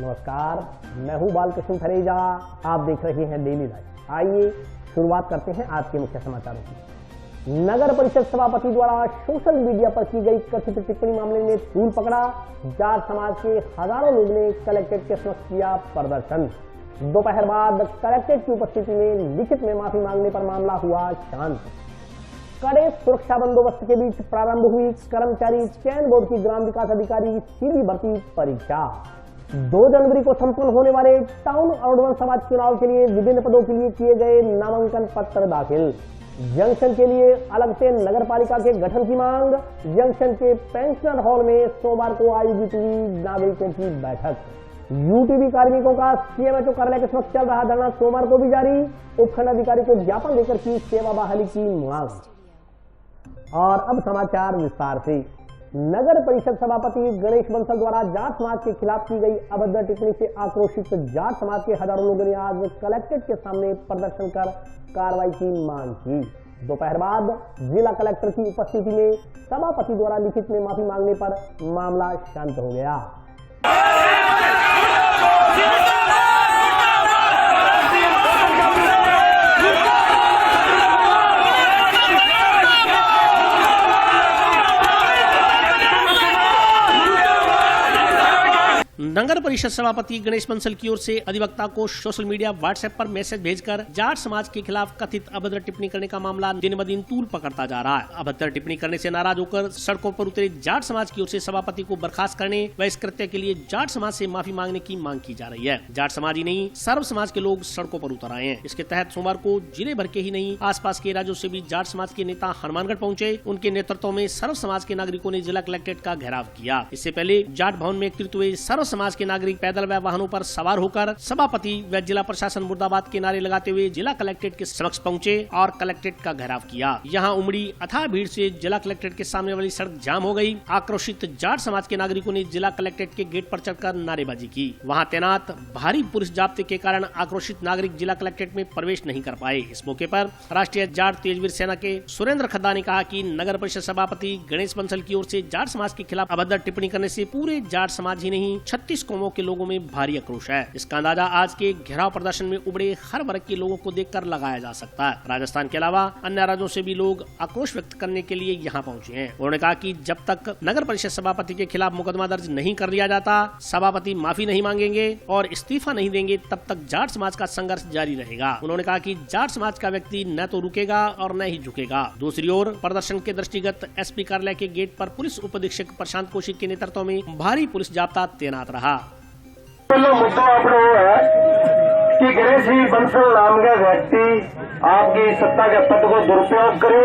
नमस्कार, मैं हूं बालकृष्ण थरेजा। आप देख रहे हैं डेली लाइव। आइए शुरुआत करते हैं आज के मुख्य समाचारों की। नगर परिषद सभापति द्वारा सोशल मीडिया पर की गई कथित टिप्पणी मामले में तूल पकड़ा। जाट समाज के हजारों लोग ने कलेक्ट्रेट के समक्ष किया प्रदर्शन। दोपहर बाद कलेक्ट्रेट की उपस्थिति में लिखित में माफी मांगने पर मामला हुआ शांत। कड़े सुरक्षा बंदोबस्त के बीच प्रारंभ हुई कर्मचारी चयन बोर्ड की ग्राम विकास अधिकारी सीधी भर्ती परीक्षा। 2 जनवरी को संपन्न होने वाले टाउन और वन समाज चुनाव के लिए विभिन्न पदों के लिए किए गए नामांकन पत्र दाखिल। जंक्शन के लिए अलग से नगर पालिका के गठन की मांग। जंक्शन के पेंशनर हॉल में सोमवार को आयोजित हुई नागरिकों की बैठक। यूटीबी कार्मिकों का सीएमएचओ कार्यालय के समक्ष चल रहा धरना सोमवार को भी जारी। उपखंड अधिकारी को ज्ञापन देकर की सेवा बहाली की मांग। और अब समाचार विस्तार से। नगर परिषद सभापति गणेश बंसल द्वारा जाट समाज के खिलाफ की गई अभद्र टिप्पणी से आक्रोशित जाट समाज के हजारों लोगों ने आज कलेक्ट्रेट के सामने प्रदर्शन कर कार्रवाई की मांग की। दोपहर बाद जिला कलेक्टर की उपस्थिति में सभापति द्वारा लिखित में माफी मांगने पर मामला शांत हो गया। नगर परिषद सभापति गणेश बंसल की ओर से अधिवक्ता को सोशल मीडिया व्हाट्सएप पर मैसेज भेजकर जाट समाज के खिलाफ कथित अभद्र टिप्पणी करने का मामला दिन ब दिन तूल पकड़ता जा रहा है। अभद्र टिप्पणी करने से नाराज होकर सड़कों पर उतरे जाट समाज की ओर से सभापति को बर्खास्त करने व इस कृत्य के लिए जाट समाज से माफी मांगने की मांग की जा रही है। जाट समाज ही नहीं, सर्व समाज के लोग सड़कों पर उतर आए हैं। इसके तहत सोमवार को जिले भर के ही नहीं, आसपास के राज्यों से भी जाट समाज के नेता हनुमानगढ़ पहुंचे। उनके नेतृत्व में सर्व समाज के नागरिकों ने जिला कलेक्ट्रेट का घेराव किया। इससे पहले जाट भवन में एकत्रित हुए सर्व समाज के नागरिक पैदल व वाहनों पर सवार होकर सभापति व जिला प्रशासन मुर्दाबाद के नारे लगाते हुए जिला कलेक्ट्रेट के समक्ष पहुंचे और कलेक्ट्रेट का घेराव किया। यहां उमड़ी अथाह भीड़ से जिला कलेक्ट्रेट के सामने वाली सड़क जाम हो गई। आक्रोशित जाट समाज के नागरिकों ने जिला कलेक्ट्रेट के गेट पर चढ़कर नारेबाजी की। वहां तैनात भारी पुलिस जाब्ते के कारण आक्रोशित नागरिक जिला कलेक्ट्रेट में प्रवेश नहीं कर पाए। इस मौके पर राष्ट्रीय जाट तेजवीर सेना के सुरेंद्र खद्दा ने कहा कि नगर परिषद सभापति गणेश बंसल की ओर से जाट समाज के खिलाफ अभद्र टिप्पणी करने से पूरे जाट समाज ही नहीं, 36 कौमों के लोगों में भारी आक्रोश है। इसका अंदाजा आज के घेराव प्रदर्शन में उमड़े हर वर्ग के लोगों को देखकर लगाया जा सकता है। राजस्थान के अलावा अन्य राज्यों से भी लोग आक्रोश व्यक्त करने के लिए यहाँ पहुँचे हैं। उन्होंने कहा कि जब तक नगर परिषद सभापति के खिलाफ मुकदमा दर्ज नहीं कर लिया जाता, सभापति माफी नहीं मांगेंगे और इस्तीफा नहीं देंगे, तब तक जाट समाज का संघर्ष जारी रहेगा। उन्होंने कहा कि जाट समाज का व्यक्ति न तो रुकेगा और न ही झुकेगा। दूसरी ओर प्रदर्शन के दृष्टिगत एसपी कार्यालय के गेट पर पुलिस उप अधीक्षक प्रशांत कौशिक के नेतृत्व में भारी पुलिस जाब्ता तैनात रहा। मुद्दा आपको वो है कि गणेश जी बंसल नाम का व्यक्ति आपकी सत्ता के पद को दुरुपयोग करे।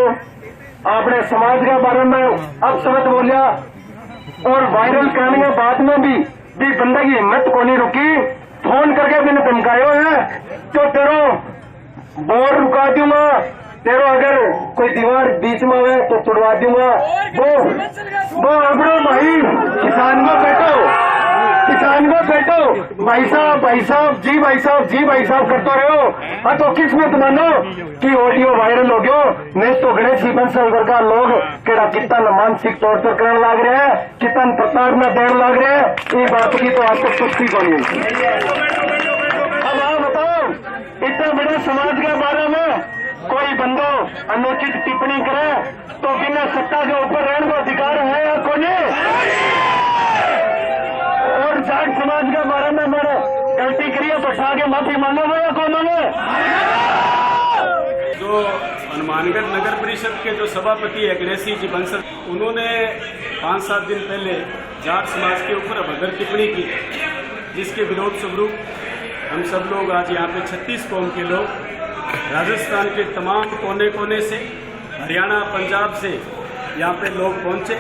आपने समाज के बारे में अपशब्द बोलिया और वायरल करने के बाद में भी बंदे की हिम्मत को नहीं रुकी। फोन करके मैंने धमकाया है तो तेरो बोर रुका दूंगा, तेरो अगर कोई दीवार बीच में है तो तोड़वा दूंगा। वो अपना भाई किसान को बैठो भाई साहब जी भाई साहब करते रहो। हाँ तो किस्मत मानो कि ऑडियो वायरल हो गयो। नहीं तो गणेश जी बंसल का लोग केड़ा कितना मानसिक तौर पर करने लग रहे हैं, कितना प्रताड़ना देने लग रहे हैं। ये बात की तो आपको पुष्टि को नहीं। अब आप बताओ, इतना बड़े समाज के बारे में कोई बंदो अनुचित टिप्पणी करे तो बिना सत्ता के ऊपर रहने का अधिकार है या को नहीं? और जाट समाज के बारे में मैंने गलती करी है, बैठा के माफी मांगोगे या कौन मांगे? जो हनुमानगढ़ नगर परिषद के जो सभापति है गणेश जी बंसल, उन्होंने 5-7 दिन पहले जाट समाज के ऊपर अभद्र टिप्पणी की, जिसके विरोध स्वरूप हम सब लोग आज यहाँ पे 36 कौम के लोग राजस्थान के तमाम कोने कोने से, हरियाणा पंजाब से यहाँ पे लोग पहुँचे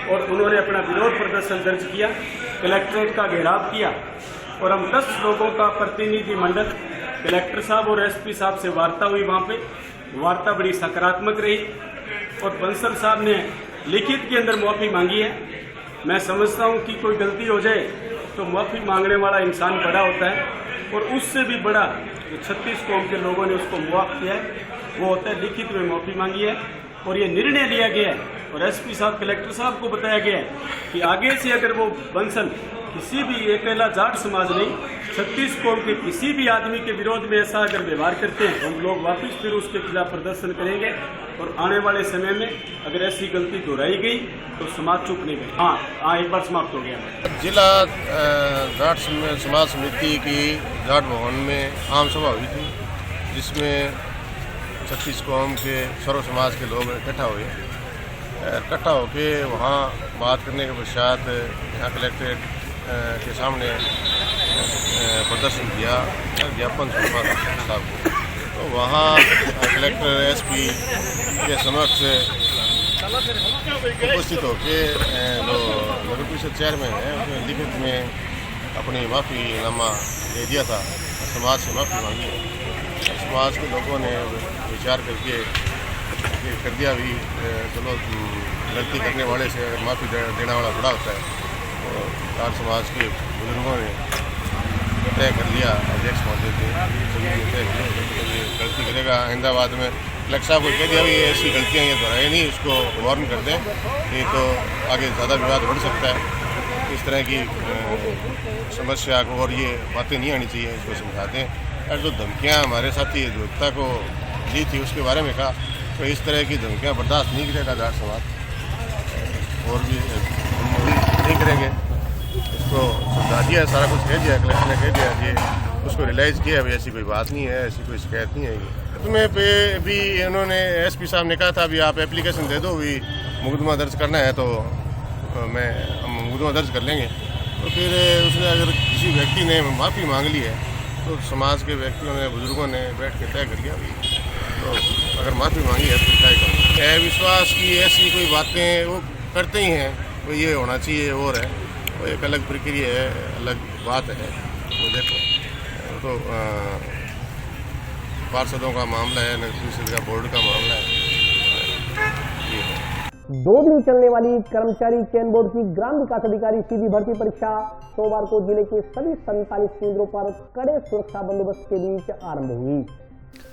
और उन्होंने अपना विरोध प्रदर्शन दर्ज किया, कलेक्ट्रेट का घेराव किया और हम 10 लोगों का प्रतिनिधि मंडल कलेक्टर साहब और एसपी साहब से वार्ता हुई। वहाँ पे वार्ता बड़ी सकारात्मक रही और बंसल साहब ने लिखित के अंदर माफी मांगी है। मैं समझता हूँ कि कोई गलती हो जाए तो माफी मांगने वाला इंसान बड़ा होता है और उससे भी बड़ा जो 36 कौम के लोगों ने उसको मुआफ किया है वो होता है लिखित में माफी मांगी है। और ये निर्णय लिया गया है और एसपी साहब कलेक्टर साहब को बताया गया है कि आगे से अगर वो बंसल किसी भी अकेला जाट समाज नहीं 36 कौम के किसी भी आदमी के विरोध में ऐसा अगर व्यवहार करते हैं हम लोग वापस फिर उसके खिलाफ प्रदर्शन करेंगे और आने वाले समय में अगर ऐसी गलती दोहराई गई तो समाज चुप नहीं गई। हाँ एक बार समाप्त हो गया। जिला जाट समाज समिति की जाट भवन में आम सभा हुई थी जिसमें 36 कौम के सर्व समाज के लोग इकट्ठा हुए। इकट्ठा होके वहाँ बात करने के पश्चात यहाँ कलेक्ट्रेट के सामने प्रदर्शन किया, ज्ञापन सौंपा साहब को। तो वहाँ कलेक्टर एसपी के समक्ष उपस्थित होकर जो नगर परिषद चेयरमैन है उसने लिखित में अपनी माफ़ीनामा दे दिया था, समाज से माफ़ी मांगी है। समाज के लोगों ने विचार करके कर दिया भी चलो गलती करने वाले से माफ़ी देने वाला बड़ा होता है। तो जाट समाज के बुजुर्गों ने तय कर लिया, अध्यक्ष महोदय थे सभी ने तय किया गलती करेगा अहमदाबाद में कलेक्टर साहब को कह दिया भी ऐसी गलतियाँ ये दोहराए नहीं, इसको वार्न कर दें, नहीं तो आगे ज़्यादा विवाद बढ़ सकता है। इस तरह की समस्या को और ये बातें नहीं आनी चाहिए, इसको समझाते हैं। और जो धमकियाँ हमारे साथी अधिवक्ता को दी थी उसके बारे में कहा तो इस तरह की धमकियाँ बर्दाश्त नहीं करेगा जाट समाज और भी नहीं करेंगे। इसको समझा दिया, सारा कुछ कह दिया, कलेक्टर ने कह दिया कि उसको रियलाइज़ किया भाई ऐसी कोई बात नहीं है, ऐसी कोई शिकायत नहीं है। तुम्हें पे भी उन्होंने एसपी साहब ने कहा था अभी आप एप्लीकेशन दे दो, भी मुकदमा दर्ज करना है तो हम मुकदमा दर्ज कर लेंगे। तो फिर उसने अगर किसी व्यक्ति ने माफ़ी मांग ली है तो समाज के व्यक्तियों ने बुजुर्गों ने बैठ के तय कर लिया भी तो अगर माफ़ी मांगी है तो तय करो। विश्वास की ऐसी कोई बातें वो करते ही हैं, वो ये होना चाहिए और है, वो एक अलग प्रक्रिया है, अलग बात है। वो देखो तो पार्षदों का मामला है, नगर परिषद का बोर्ड का मामला है। 2 दिन चलने वाली कर्मचारी चयन बोर्ड की ग्राम विकास अधिकारी सीधी भर्ती परीक्षा सोमवार को जिले के सभी 47 केंद्रों पर कड़े सुरक्षा बंदोबस्त के बीच आरंभ हुई।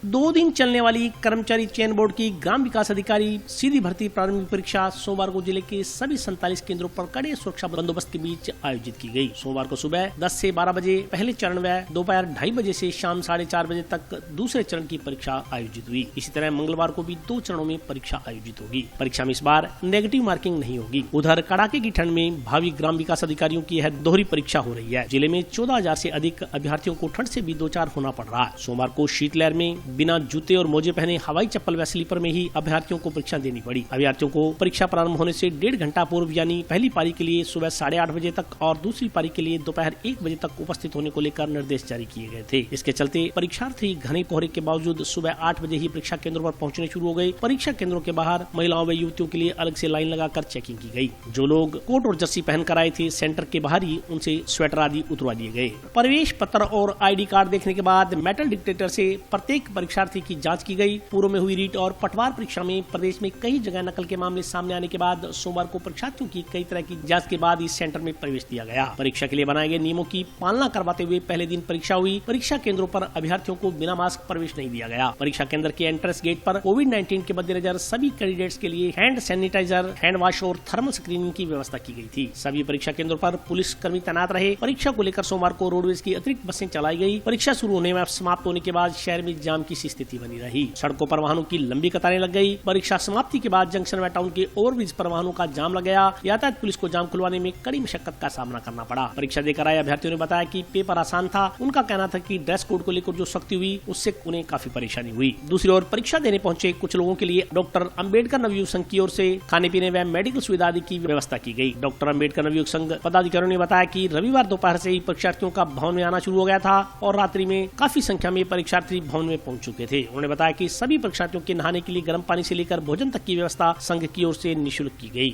2 दिन चलने वाली कर्मचारी चयन बोर्ड की ग्राम विकास अधिकारी सीधी भर्ती प्रारंभिक परीक्षा सोमवार को जिले के सभी 47 केंद्रों पर कड़े सुरक्षा बंदोबस्त के बीच आयोजित की गई। सोमवार को सुबह 10 से 12 बजे पहले चरण व दोपहर 2:30 बजे से शाम 4:30 बजे तक दूसरे चरण की परीक्षा आयोजित हुई। इसी तरह मंगलवार को भी 2 चरणों में परीक्षा आयोजित होगी। परीक्षा में इस बार नेगेटिव मार्किंग नहीं होगी। उधर कड़ाके की ठंड में भावी ग्राम विकास अधिकारियों की यह दोहरी परीक्षा हो रही है। जिले में 14,000 से अधिक अभ्यर्थियों को ठंड से भी 2-4 होना पड़ रहा है। सोमवार को शीतलहर में बिना जूते और मोजे पहने हवाई चप्पल व स्लीपर में ही अभ्यर्थियों को परीक्षा देनी पड़ी। अभ्यर्थियों को परीक्षा प्रारंभ होने से 1.5 घंटा पूर्व यानी पहली पारी के लिए सुबह 8:30 बजे तक और दूसरी पारी के लिए दोपहर 1 बजे तक उपस्थित होने को लेकर निर्देश जारी किए गए थे। इसके चलते परीक्षार्थी घने कोहरे के बावजूद सुबह 8 बजे ही परीक्षा केंद्रों पर पहुंचने शुरू हो गए। परीक्षा केंद्रों के बाहर महिलाओं व युवतियों के लिए अलग से लाइन लगाकर चेकिंग की गई। जो लोग कोट और जर्सी पहनकर आए थे सेंटर के बाहर ही उनसे स्वेटर आदि उतरवा दिए गए। प्रवेश पत्र और ID कार्ड देखने के बाद मेटल डिटेक्टर से प्रत्येक परीक्षार्थी की जांच की गई। पूर्व में हुई रीट और पटवार परीक्षा में प्रदेश में कई जगह नकल के मामले सामने आने के बाद सोमवार को परीक्षार्थियों की कई तरह की जांच के बाद इस सेंटर में प्रवेश दिया गया। परीक्षा के लिए बनाए गए नियमों की पालना करवाते हुए पहले दिन परीक्षा हुई। परीक्षा केंद्रों पर अभ्यर्थियों को बिना मास्क प्रवेश नहीं दिया गया। परीक्षा केंद्र के एंट्रेंस गेट पर कोविड-19 के मद्देनजर सभी कैंडिडेट्स के लिए हैंड सैनिटाइजर, हैंड वॉश और थर्मल स्क्रीनिंग की व्यवस्था की गई थी। सभी परीक्षा केंद्रों पर पुलिस कर्मी तैनात रहे। परीक्षा को लेकर सोमवार को रोडवेज की अतिरिक्त बसें चलाई गई। परीक्षा शुरू होने में समाप्त होने के बाद शहर में जाम की स्थिति बनी रही। सड़कों पर वाहनों की लंबी कतारें लग गई। परीक्षा समाप्ति के बाद जंक्शन व टाउन के ओवरब्रिज पर वाहनों का जाम लग गया। यातायात पुलिस को जाम खुलवाने में कड़ी मशक्कत का सामना करना पड़ा। परीक्षा देकर आए अभ्यर्थियों ने बताया कि पेपर आसान था। उनका कहना था कि ड्रेस कोड को लेकर जो सख्ती हुई उससे उन्हें काफी परेशानी हुई। दूसरी ओर परीक्षा देने पहुंचे कुछ लोगों के लिए डॉक्टर अंबेडकर नवयुवक संघ की ओर से खाने पीने व मेडिकल सुविधा आदि की व्यवस्था की गई। डॉक्टर अंबेडकर नवयुवक संघ पदाधिकारियों ने बताया कि रविवार दोपहर से ही परीक्षार्थियों का भवन में आना शुरू हो गया था और रात्रि में काफी संख्या में परीक्षार्थी भवन में पहुंच चुके थे। उन्होंने बताया कि सभी परीक्षार्थियों के नहाने के लिए गर्म पानी से लेकर भोजन तक की व्यवस्था संघ की ओर से निःशुल्क की गई।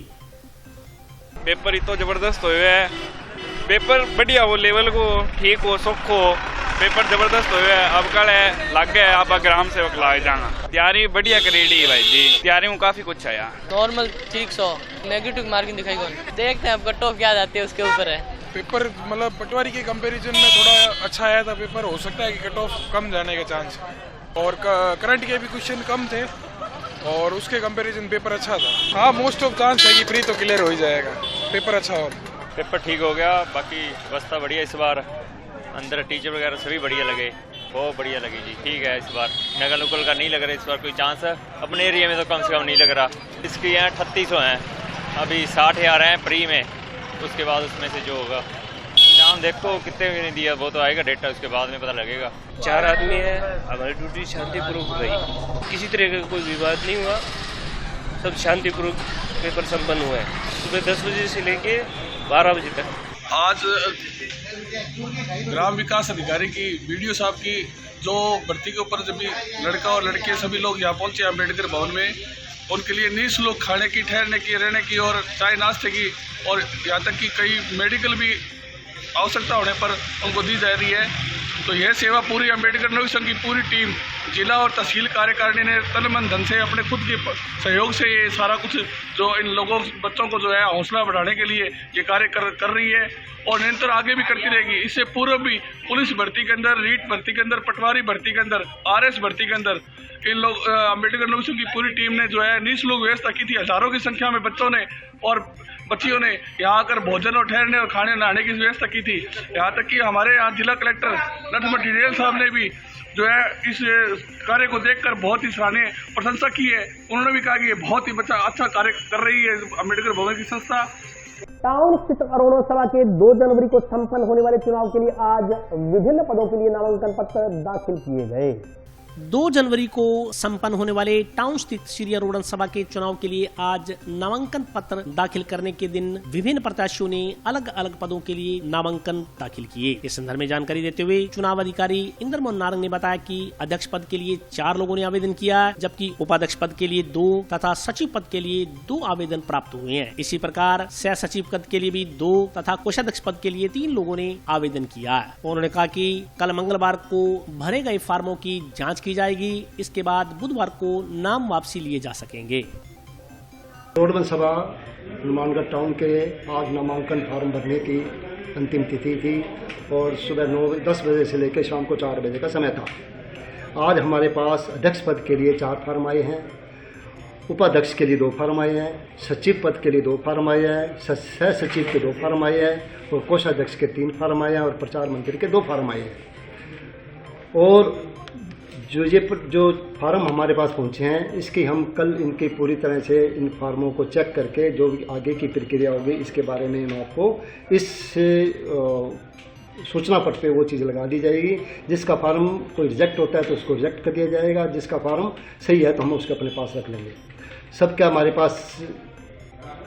पेपर इतना जबरदस्त हुए है, पेपर बढ़िया हो, लेवल को ठीक हो, सुख हो, पेपर जबरदस्त हुए है। अब कल है लग गया, आप ग्राम सेवक लाए जाना। तैयारी बढ़िया करेडी भाई जी, तैयारी में काफी कुछ है यार। नॉर्मल ठीक 100, नेगेटिव मार्किंग दिखाई कौन, देखते हैं अब कट ऑफ क्या जाती है उसके ऊपर है। पेपर मतलब पटवारी के कंपैरिजन में थोड़ा अच्छा आया था पेपर, हो सकता है कि कट ऑफ कम जाने का चांस, और करंट के भी क्वेश्चन कम थे और उसके कंपैरिजन पेपर अच्छा था। हाँ, मोस्ट ऑफ चांस है कि प्री तो क्लियर हो ही जाएगा, पेपर अच्छा हो। पेपर ठीक हो गया, बाकी व्यवस्था बढ़िया इस बार, अंदर टीचर वगैरह सभी बढ़िया लगे, बहुत बढ़िया लगी जी। ठीक है, इस बार नकल नुकल का नहीं लग रहा इस बार कोई चांस है, अपने एरिया में तो कम से कम नहीं लग रहा। इसकी हैं 3800 हैं, अभी 60,000 हैं प्री में, उसके बाद उसमें से जो होगा एग्जाम देखो कितने ने दिया वो तो आएगा डेटा, उसके बाद में पता लगेगा। 4 आदमी है, हमारी ड्यूटी शांतिपूर्वक रही, किसी तरह का कोई विवाद नहीं हुआ, सब शांतिपूर्वक पेपर संपन्न हुआ है। सुबह 10 बजे से लेके 12 बजे तक। आज ग्राम विकास अधिकारी की वीडियो साहब की जो भर्ती के ऊपर जब भी लड़का और लड़के सभी लोग यहाँ पहुंचे अम्बेडकर भवन में, उनके लिए निःशुल्क खाने की, ठहरने की, रहने की और चाय नाश्ते की और यहाँ तक कि कई मेडिकल भी आवश्यकता होने पर उनको दी जा रही है। तो यह सेवा पूरी अम्बेडकर नगर संघ की पूरी टीम, जिला और तहसील कार्यकारिणी ने तन मन धन से अपने खुद के सहयोग से ये सारा कुछ जो इन लोगों बच्चों को जो है हौसला बढ़ाने के लिए ये कार्य कर रही है और निरंतर आगे भी करती रहेगी। इससे पूर्व भी पुलिस भर्ती के अंदर, रीट भर्ती के अंदर, पटवारी भर्ती के अंदर, RS भर्ती के अंदर इन लोग अम्बेडकर नगर संघ की पूरी टीम ने जो है निःशुल्क व्यवस्था की थी। हजारों की संख्या में बच्चों ने और बच्चियों ने यहाँ आकर भोजन और ठहरने और खाने नहाने की व्यवस्था की थी। यहाँ तक कि हमारे यहाँ जिला कलेक्टर नटमट हिरेल साहब ने भी जो है इस कार्य को देखकर बहुत ही सराहनीय प्रशंसा की है। उन्होंने भी कहा कि ये बहुत ही अच्छा कार्य कर रही है अम्बेडकर भवन की संस्था। टाउन स्थित अरुणा सभा के 2 जनवरी को संपन्न होने वाले चुनाव के लिए आज विभिन्न पदों के लिए नामांकन पत्र दाखिल किए गए। 2 जनवरी को संपन्न होने वाले टाउन स्थित श्री अरोड़ा सभा के चुनाव के लिए आज नामांकन पत्र दाखिल करने के दिन विभिन्न प्रत्याशियों ने अलग अलग पदों के लिए नामांकन दाखिल किए। इस संदर्भ में जानकारी देते हुए चुनाव अधिकारी इंद्रमोहन नारंग ने बताया कि अध्यक्ष पद के लिए 4 लोगों ने आवेदन किया, जबकि उपाध्यक्ष पद के लिए 2 तथा सचिव पद के लिए 2 आवेदन प्राप्त हुए हैं। इसी प्रकार सह सचिव पद के लिए भी 2 तथा कोषाध्यक्ष पद के लिए 3 लोगों ने आवेदन किया। उन्होंने कहा कि कल मंगलवार को भरे गए फार्मों की जाँच की जाएगी, इसके बाद बुधवार को नाम वापसी लिए जा सकेंगे। रोडबंद सभा हनुमानगढ़ टाउन के आज नामांकन फार्म भरने की अंतिम तिथि थी और सुबह 9-10 बजे से लेकर शाम को 4 बजे का समय था। आज हमारे पास अध्यक्ष पद के लिए 4 फार्म आए हैं, उपाध्यक्ष के लिए 2 फार्म आए हैं, सचिव पद के लिए 2 फार्म आए हैं, सह सचिव के 2 फार्म आए हैं और कोषाध्यक्ष के 3 फार्म आए हैं और प्रचार मंत्री के 2 फार्म आए हैं। और जो फार्म हमारे पास पहुंचे हैं, इसकी हम कल इनकी पूरी तरह से इन फार्मों को चेक करके जो भी आगे की प्रक्रिया होगी इसके बारे में हम आपको इस सूचना पट पे वो चीज़ लगा दी जाएगी। जिसका फार्म कोई रिजेक्ट होता है तो उसको रिजेक्ट कर दिया जाएगा, जिसका फार्म सही है तो हम उसको अपने पास रख लेंगे। सबका हमारे पास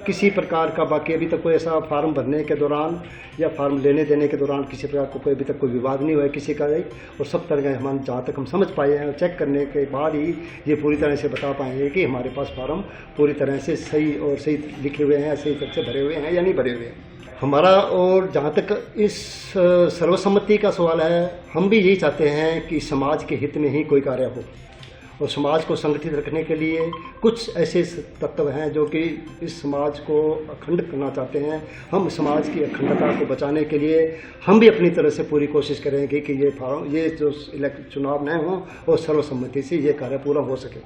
किसी प्रकार का बाकी अभी तक कोई ऐसा फार्म भरने के दौरान या फार्म लेने देने के दौरान किसी प्रकार को कोई अभी तक कोई विवाद नहीं हुआ है किसी का, और सब तरह के हम जहाँ तक हम समझ पाए हैं और चेक करने के बाद ही ये पूरी तरह से बता पाएंगे कि हमारे पास फार्म पूरी तरह से सही और सही लिखे हुए हैं, सही तरह से भरे हुए हैं या नहीं भरे हुए हैं हमारा। और जहाँ तक इस सर्वसम्मति का सवाल है, हम भी यही चाहते हैं कि समाज के हित में ही कोई कार्य हो और समाज को संगठित रखने के लिए कुछ ऐसे तत्व हैं जो कि इस समाज को अखंड करना चाहते हैं। हम समाज की अखंडता को बचाने के लिए हम भी अपनी तरफ से पूरी कोशिश करेंगे कि ये जो चुनाव न हो और सर्वसम्मति से ये कार्य पूरा हो सके।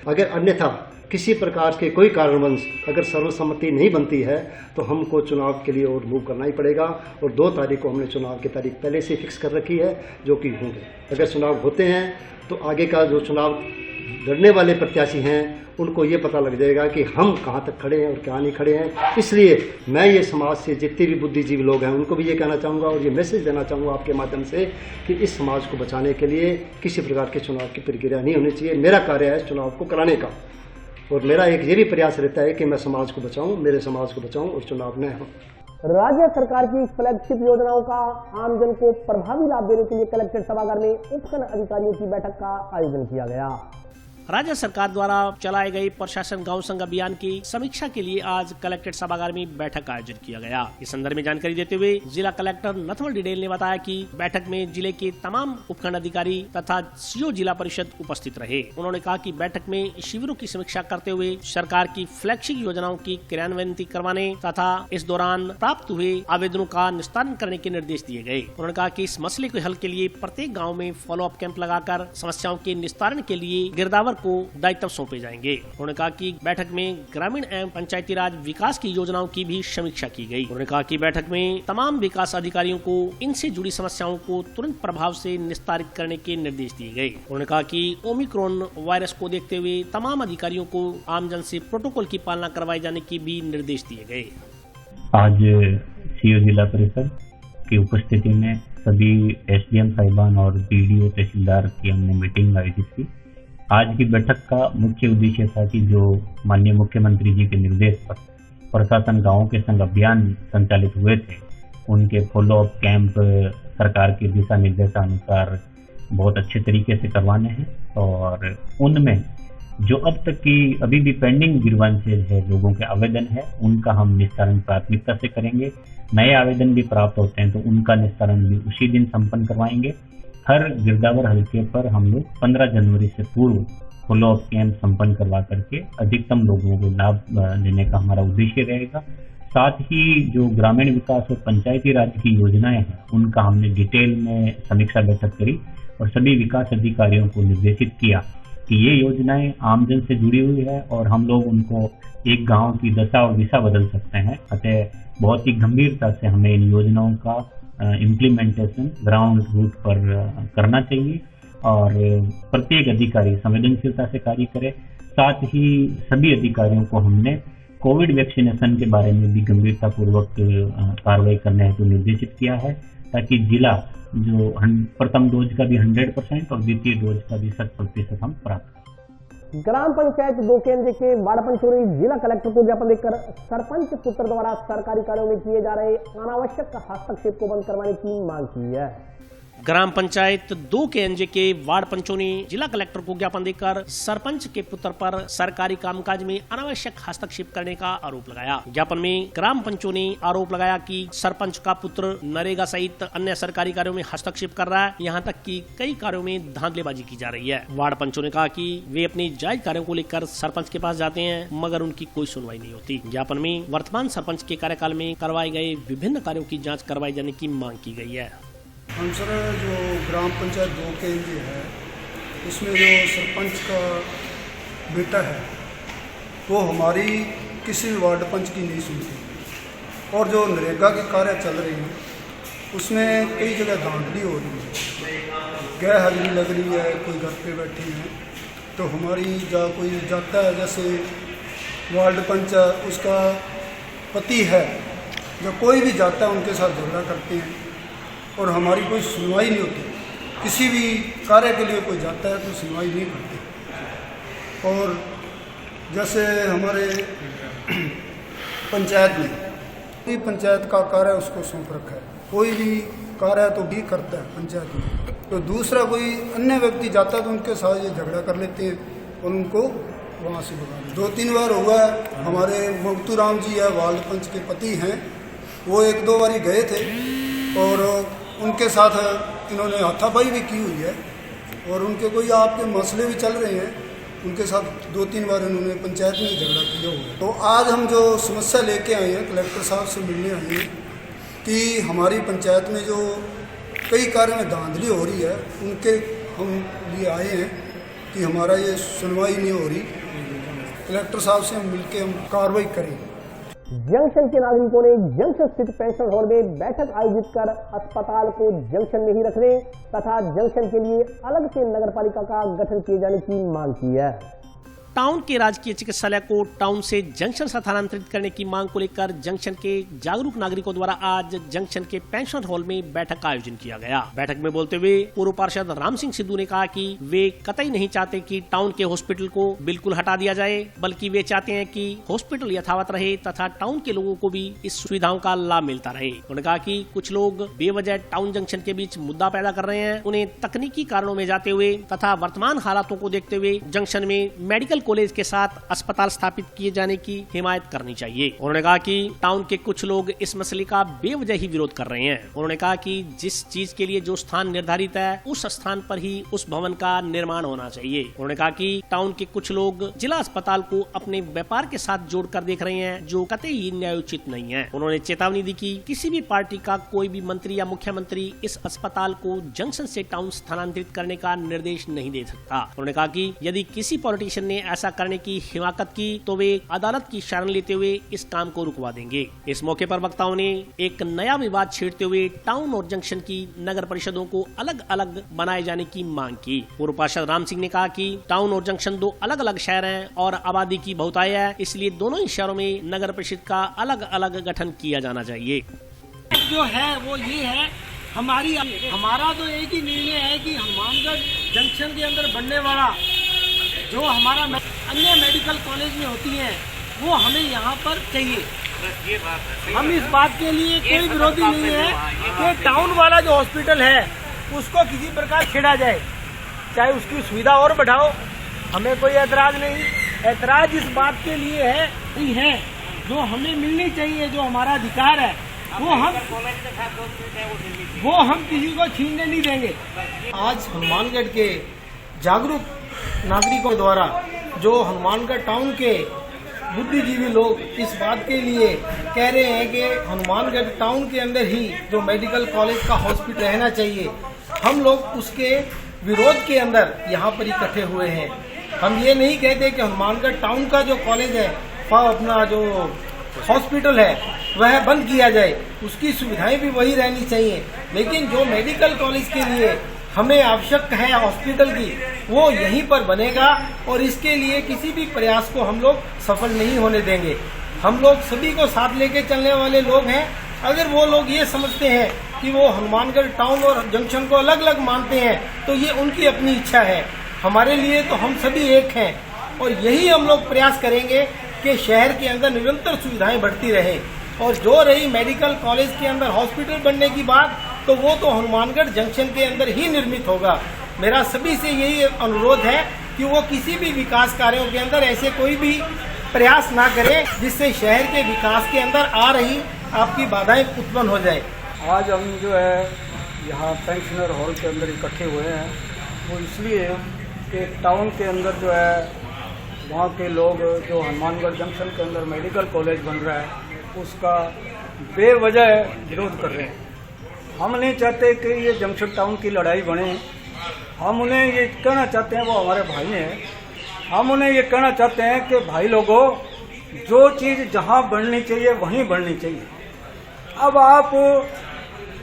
अगर अन्यथा किसी प्रकार के कोई कारणवश अगर सर्वसम्मति नहीं बनती है तो हमको चुनाव के लिए और मूव करना ही पड़ेगा। और 2 तारीख को हमने चुनाव की तारीख पहले से फिक्स कर रखी है जो कि होंगे। अगर चुनाव होते हैं तो आगे का जो चुनाव लड़ने वाले प्रत्याशी हैं उनको ये पता लग जाएगा कि हम कहाँ तक खड़े हैं और क्या नहीं खड़े हैं। इसलिए मैं ये समाज से जितने भी बुद्धिजीवी लोग हैं उनको भी ये कहना चाहूँगा और ये मैसेज देना चाहूँगा आपके माध्यम से कि इस समाज को बचाने के लिए किसी प्रकार के चुनाव की प्रक्रिया नहीं होनी चाहिए। मेरा कार्य है चुनाव को कराने का और मेरा एक ये भी प्रयास रहता है कि मैं समाज को बचाऊँ, मेरे समाज को बचाऊँ और चुनाव न हो। राज्य सरकार की फ्लैगशिप योजनाओं का आमजन को प्रभावी लाभ देने के लिए कलेक्ट्रेट सभागार में उपखंड अधिकारियों की बैठक का आयोजन किया गया। राज्य सरकार द्वारा चलाए गए प्रशासन गांव संग अभियान की समीक्षा के लिए आज कलेक्ट्रेट सभागार में बैठक का आयोजन किया गया। इस संदर्भ में जानकारी देते हुए जिला कलेक्टर नथमल डिडेल ने बताया कि बैठक में जिले के तमाम उपखंड अधिकारी तथा सीओ जिला परिषद उपस्थित रहे। उन्होंने कहा कि बैठक में शिविरों की समीक्षा करते हुए सरकार की फ्लैगशिप योजनाओं की क्रियान्वयन करवाने तथा इस दौरान प्राप्त हुए आवेदनों का निस्तारण करने के निर्देश दिए गए। उन्होंने कहा कि इस मसले के हल के लिए प्रत्येक गाँव में फॉलो अप कैंप लगाकर समस्याओं के निस्तारण के लिए गिरदावर को दायित्व सौंपे जाएंगे। उन्होंने कहा कि बैठक में ग्रामीण एवं पंचायती राज विकास की योजनाओं की भी समीक्षा की गई। उन्होंने कहा कि बैठक में तमाम विकास अधिकारियों को इनसे जुड़ी समस्याओं को तुरंत प्रभाव से निस्तारित करने के निर्देश दिए गए। उन्होंने कहा कि ओमिक्रॉन वायरस को देखते हुए तमाम अधिकारियों को आमजन से प्रोटोकॉल की पालना करवाए जाने के भी निर्देश दिए गए। आज सीओ जिला परिषद की उपस्थिति में सभी एसडीएम साहिबान और बीडीओ तहसीलदार की हमने मीटिंग आयोजित की। आज की बैठक का मुख्य उद्देश्य था कि जो माननीय मुख्यमंत्री जी के निर्देश पर प्रशासन गांवों के संग अभियान संचालित हुए थे, उनके फॉलोअप कैंप सरकार के दिशा निर्देशानुसार बहुत अच्छे तरीके से करवाने हैं और उनमें जो अब तक की अभी भी पेंडिंग ग्रीवांसेज है, लोगों के आवेदन है, उनका हम निस्तारण प्राथमिकता से करेंगे। नए आवेदन भी प्राप्त होते हैं तो उनका निस्तारण भी उसी दिन संपन्न करवाएंगे। हर गिरदावर हल्के पर हम लोग 15 जनवरी से पूर्व फॉलोअप कैंप संपन्न करवा करके अधिकतम लोगों को लाभ देने का हमारा उद्देश्य रहेगा। साथ ही जो ग्रामीण विकास और पंचायती राज की योजनाएं हैं, उनका हमने डिटेल में समीक्षा बैठक करी और सभी विकास अधिकारियों को निर्देशित किया कि ये योजनाएं आमजन से जुड़ी हुई है और हम लोग उनको एक गांव की दशा और दिशा बदल सकते हैं। अतः बहुत ही गंभीरता से हमें इन योजनाओं का इम्प्लीमेंटेशन ग्राउंड रूट पर करना चाहिए और प्रत्येक अधिकारी संवेदनशीलता से कार्य करे। साथ ही सभी अधिकारियों को हमने कोविड वैक्सीनेशन के बारे में भी गंभीरता पूर्वक कार्रवाई करने हेतु निर्देशित किया है, ताकि जिला जो प्रथम डोज का भी 100% और द्वितीय डोज का भी 100% हम प्राप्त करें। ग्राम पंचायत 2 केंद्र के वार्ड पंचोरी जिला कलेक्टर को ज्ञापन देकर सरपंच पुत्र द्वारा सरकारी कार्यों में किए जा रहे अनावश्यक हस्तक्षेप को बंद करवाने की मांग की है। ग्राम पंचायत 2 केएनजे के वार्ड पंचों ने जिला कलेक्टर को ज्ञापन देकर सरपंच के पुत्र पर सरकारी कामकाज में अनावश्यक हस्तक्षेप करने का आरोप लगाया। ज्ञापन में ग्राम पंचों ने आरोप लगाया कि सरपंच का पुत्र नरेगा सहित अन्य सरकारी कार्यों में हस्तक्षेप कर रहा है, यहाँ तक कि कई कार्यों में धांधलेबाजी की जा रही है। वार्ड पंचों ने कहा कि वे अपने जायज कार्यों को लेकर सरपंच के पास जाते हैं मगर उनकी कोई सुनवाई नहीं होती। ज्ञापन में वर्तमान सरपंच के कार्यकाल में करवाए गए विभिन्न कार्यों की जाँच करवाई जाने की मांग की गई है। हम सर जो ग्राम पंचायत 2 केंद्र है, उसमें जो सरपंच का बेटा है वो हमारी किसी वार्ड पंच की नहीं सुनती और जो नरेगा के कार्य चल रहे हैं उसमें कई जगह धांधली हो रही है, गैर हाजिरी लग रही है, कोई घर पे बैठे हैं तो हमारी जहाँ कोई जाता है, जैसे वार्ड पंच उसका पति है, जो कोई भी जाता है उनके साथ झगड़ा करते हैं और हमारी कोई सुनवाई नहीं होती। किसी भी कार्य के लिए कोई जाता है तो सुनवाई नहीं करती। और जैसे हमारे पंचायत में भी पंचायत का कार्य उसको सौंप रखा है, कोई भी कार्य तो भी करता है पंचायत में, तो दूसरा कोई अन्य व्यक्ति जाता है तो उनके साथ ये झगड़ा कर लेते हैं और उनको वहाँ से भगा देते। 2-3 बार हुआ है। हमारे मोगतू राम जी है, वार्ड पंच के पति हैं, वो 1-2 बार गए थे और उनके साथ इन्होंने हाथापाई भी की हुई है और उनके कोई आपके मसले भी चल रहे हैं, उनके साथ 2-3 बार इन्होंने पंचायत में झगड़ा किया हुआ है। तो आज हम जो समस्या लेके आए हैं, कलेक्टर साहब से मिलने आए हैं कि हमारी पंचायत में जो कई कार्य में धांधली हो रही है, उनके हम लिए आए हैं कि हमारा ये सुनवाई नहीं हो रही, कलेक्टर साहब से हम मिलकर हम कार्रवाई करें। जंक्शन के नागरिकों ने जंक्शन स्थित पेंशन हॉल में बैठक आयोजित कर अस्पताल को जंक्शन में ही रखने तथा जंक्शन के लिए अलग से नगरपालिका का गठन किए जाने की मांग की है। टाउन के राजकीय चिकित्सालय को टाउन से जंक्शन स्थानांतरित करने की मांग को लेकर जंक्शन के जागरूक नागरिकों द्वारा आज जंक्शन के पेंशन हॉल में बैठक का आयोजन किया गया। बैठक में बोलते हुए पूर्व पार्षद राम सिंह सिद्धू ने कहा कि वे कतई नहीं चाहते कि टाउन के हॉस्पिटल को बिल्कुल हटा दिया जाए, बल्कि वे चाहते हैं कि हॉस्पिटल यथावत रहे तथा टाउन के लोगों को भी इस सुविधाओं का लाभ मिलता रहे। उन्होंने कहा कि कुछ लोग बेवजह टाउन जंक्शन के बीच मुद्दा पैदा कर रहे हैं, उन्हें तकनीकी कारणों में जाते हुए तथा वर्तमान हालातों को देखते हुए जंक्शन में मेडिकल कॉलेज के साथ अस्पताल स्थापित किए जाने की हिमायत करनी चाहिए। उन्होंने कहा कि टाउन के कुछ लोग इस मसले का बेवजह ही विरोध कर रहे हैं। उन्होंने कहा कि जिस चीज के लिए जो स्थान निर्धारित है उस स्थान पर ही उस भवन का निर्माण होना चाहिए। उन्होंने कहा कि टाउन के कुछ लोग जिला अस्पताल को अपने व्यापार के साथ जोड़कर देख रहे हैं, जो कतई न्यायोचित नहीं है। उन्होंने चेतावनी दी कि किसी भी पार्टी का कोई भी मंत्री या मुख्यमंत्री इस अस्पताल को जंक्शन से टाउन स्थानांतरित करने का निर्देश नहीं दे सकता। उन्होंने कहा कि यदि किसी पॉलिटिशियन ने ऐसा करने की हिमाकत की तो वे अदालत की शरण लेते हुए इस काम को रुकवा देंगे। इस मौके पर वक्ताओं ने एक नया विवाद छेड़ते हुए टाउन और जंक्शन की नगर परिषदों को अलग अलग बनाए जाने की मांग की। पूर्व पार्षद राम सिंह ने कहा कि टाउन और जंक्शन दो अलग अलग शहर हैं और आबादी की बहुतायत है, इसलिए दोनों ही शहरों में नगर परिषद का अलग अलग गठन किया जाना चाहिए। जो है वो ये है, हमारा तो एक ही निर्णय है कि हनुमानगढ़ जंक्शन के अंदर बनने वाला जो हमारा अन्य मेडिकल कॉलेज में होती है वो हमें यहाँ पर चाहिए। हम इस बात के लिए कोई विरोधी नहीं है कि टाउन वाला जो हॉस्पिटल है उसको किसी प्रकार छेड़ा जाए, चाहे उसकी सुविधा और बढ़ाओ, हमें कोई ऐतराज नहीं। ऐतराज इस बात के लिए है जो हमें मिलनी चाहिए, जो हमारा अधिकार है वो हम किसी को छीनने नहीं देंगे। आज हनुमानगढ़ के जागरूक नागरिकों द्वारा जो हनुमानगढ़ टाउन के बुद्धिजीवी लोग इस बात के लिए कह रहे हैं कि हनुमानगढ़ टाउन के अंदर ही जो मेडिकल कॉलेज का हॉस्पिटल रहना चाहिए, हम लोग उसके विरोध के अंदर यहाँ पर इकट्ठे हुए हैं। हम ये नहीं कहते कि हनुमानगढ़ टाउन का जो कॉलेज है, अपना जो हॉस्पिटल है वह बंद किया जाए, उसकी सुविधाएं भी वही रहनी चाहिए, लेकिन जो मेडिकल कॉलेज के लिए हमें आवश्यक है हॉस्पिटल की वो यहीं पर बनेगा और इसके लिए किसी भी प्रयास को हम लोग सफल नहीं होने देंगे। हम लोग सभी को साथ लेके चलने वाले लोग हैं। अगर वो लोग ये समझते हैं कि वो हनुमानगढ़ टाउन और जंक्शन को अलग अलग मानते हैं तो ये उनकी अपनी इच्छा है। हमारे लिए तो हम सभी एक हैं और यही हम लोग प्रयास करेंगे कि शहर के अंदर निरंतर सुविधाएं बढ़ती रहे। और जो रही मेडिकल कॉलेज के अंदर हॉस्पिटल बनने की बात, तो वो तो हनुमानगढ़ जंक्शन के अंदर ही निर्मित होगा। मेरा सभी से यही अनुरोध है कि वो किसी भी विकास कार्यों के अंदर ऐसे कोई भी प्रयास ना करें जिससे शहर के विकास के अंदर आ रही आपकी बाधाएं उत्पन्न हो जाए। आज हम जो है यहाँ पेंशनर हॉल के अंदर इकट्ठे हुए हैं वो इसलिए कि टाउन के अंदर जो है वहाँ के लोग जो हनुमानगढ़ जंक्शन के अंदर मेडिकल कॉलेज बन रहा है उसका बेवजह विरोध कर रहे हैं। हम नहीं चाहते कि ये जंक्शन टाउन की लड़ाई बने। हम उन्हें ये कहना चाहते हैं, वो हमारे भाई हैं, हम उन्हें ये कहना चाहते हैं कि भाई लोगों, जो चीज़ जहाँ बढ़नी चाहिए वहीं बढ़नी चाहिए। अब आप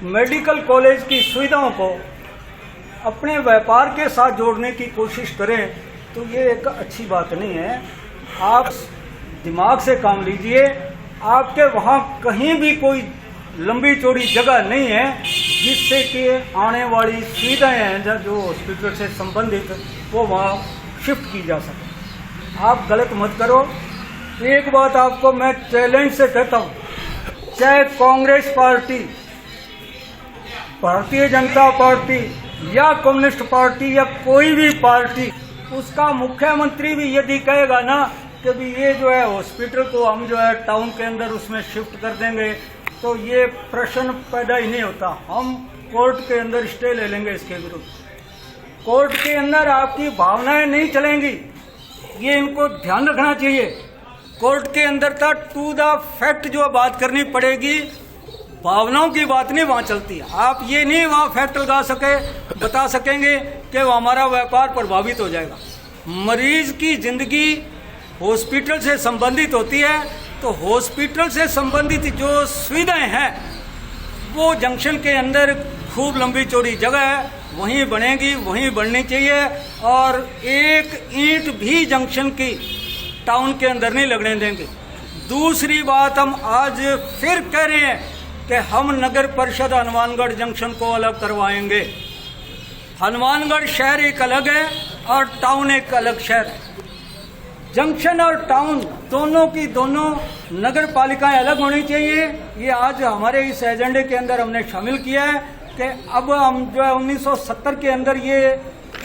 मेडिकल कॉलेज की सुविधाओं को अपने व्यापार के साथ जोड़ने की कोशिश करें तो ये एक अच्छी बात नहीं है। आप दिमाग से काम लीजिए। आपके वहाँ कहीं भी कोई लंबी चौड़ी जगह नहीं है जिससे कि आने वाली सुविधाएं हैं जो हॉस्पिटल से संबंधित वो वहाँ शिफ्ट की जा सके। आप गलत मत करो। एक बात आपको मैं चैलेंज से कहता हूँ, चाहे कांग्रेस पार्टी, भारतीय जनता पार्टी या कम्युनिस्ट पार्टी या कोई भी पार्टी, उसका मुख्यमंत्री भी यदि कहेगा ना कि भी ये जो है हॉस्पिटल को हम जो है टाउन के अंदर उसमें शिफ्ट कर देंगे, तो ये प्रश्न पैदा ही नहीं होता। हम कोर्ट के अंदर स्टे ले लेंगे इसके विरुद्ध। कोर्ट के अंदर आपकी भावनाएं नहीं चलेंगी, ये इनको ध्यान रखना चाहिए। कोर्ट के अंदर था टू द फैक्ट जो बात करनी पड़ेगी, भावनाओं की बात नहीं वहाँ चलती। आप ये नहीं वहाँ फैक्ट बता सकेंगे कि वो हमारा व्यापार प्रभावित हो जाएगा। मरीज की जिंदगी हॉस्पिटल से संबंधित होती है, तो हॉस्पिटल से संबंधित जो सुविधाएं हैं वो जंक्शन के अंदर खूब लंबी चौड़ी जगह है, वहीं बनेगी, वहीं बढ़नी चाहिए। और एक ईंट भी जंक्शन की टाउन के अंदर नहीं लगने देंगे। दूसरी बात, हम आज फिर कह रहे हैं कि हम नगर परिषद हनुमानगढ़ जंक्शन को अलग करवाएंगे। हनुमानगढ़ शहर एक अलग है और टाउन एक अलग शहर है। जंक्शन और टाउन दोनों की दोनों नगर पालिकाएं अलग होनी चाहिए। ये आज हमारे इस एजेंडे के अंदर हमने शामिल किया है कि अब हम जो है 1970 के अंदर ये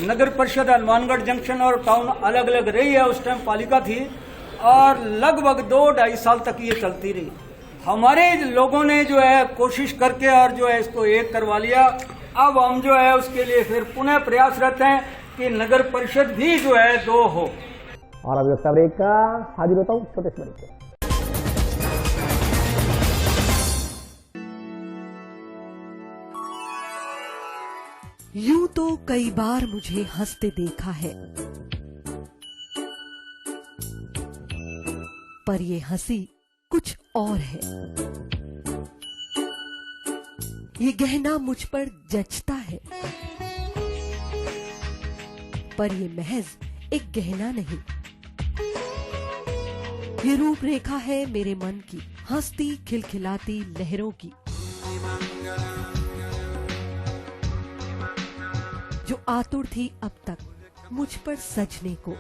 नगर परिषद हनुमानगढ़ जंक्शन और टाउन अलग अलग रही है, उस टाइम पालिका थी और लगभग 2-2.5 साल तक ये चलती रही। हमारे लोगों ने जो है कोशिश करके और जो है इसको एक करवा लिया। अब हम जो है उसके लिए फिर पुनः प्रयासरत हैं कि नगर परिषद भी जो है 2 हो। और अभी वक्त ब्रेक का हाजिर होता हूँ छोटे से ब्रेक के। यूं तो कई बार मुझे हंसते देखा है, पर ये हंसी कुछ और है। ये गहना मुझ पर जचता है, पर ये महज एक गहना नहीं, ये रूपरेखा है मेरे मन की, हंसती खिलखिलाती लहरों की, जो आतुर थी अब तक मुझ पर सजने को।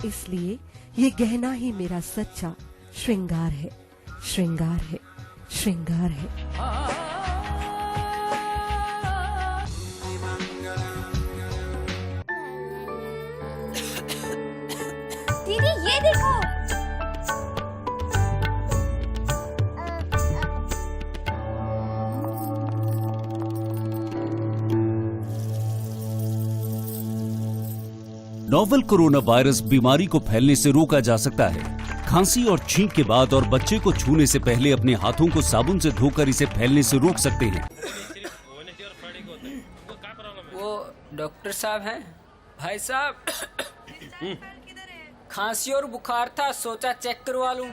इसलिए ये गहना ही मेरा सच्चा श्रृंगार है, श्रृंगार है, श्रृंगार है। दीदी ये देखो, नोवेल कोरोना वायरस बीमारी को फैलने से रोका जा सकता है। खांसी और छींक के बाद और बच्चे को छूने से पहले अपने हाथों को साबुन से धोकर इसे फैलने से रोक सकते हैं। वो डॉक्टर साहब हैं? भाई साहब खांसी और बुखार था, सोचा चेक करवा लूं।